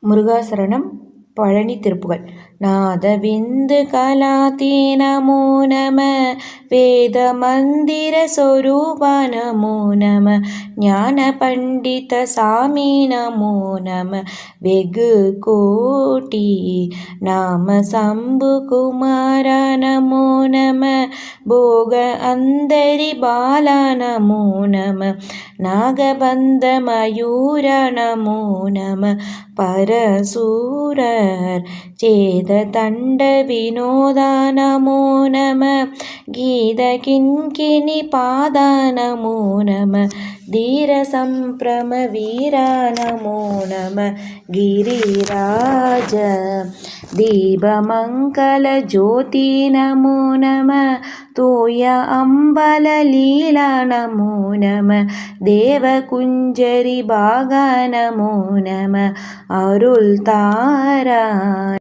முருகாசரணம் பழனி திருப்புகழ். நாதவிந்து கலாதி நமோ நம, வேத மந்திர சொரூப நமோ நம, ஞான பண்டித சாமி நமோ நம, வெகு கோட்டி நாம சம்பு குமார நமோ நம, போக அந்தரி பால நமோ நம, நாகபந்த மயூர நமோ நம, பரசூரர் சேத தண்ட வினோத நமோ நம, கீத கிண்கிணி பாத நமோ நம, தீர சம்பிரம வீர நமோ நம, गिरिराज दीपमंगल ज्योति नमो नम, तोय अंबल लीला नमो नम, देवकुंजरी बाग नमो नम, अरुल तारा।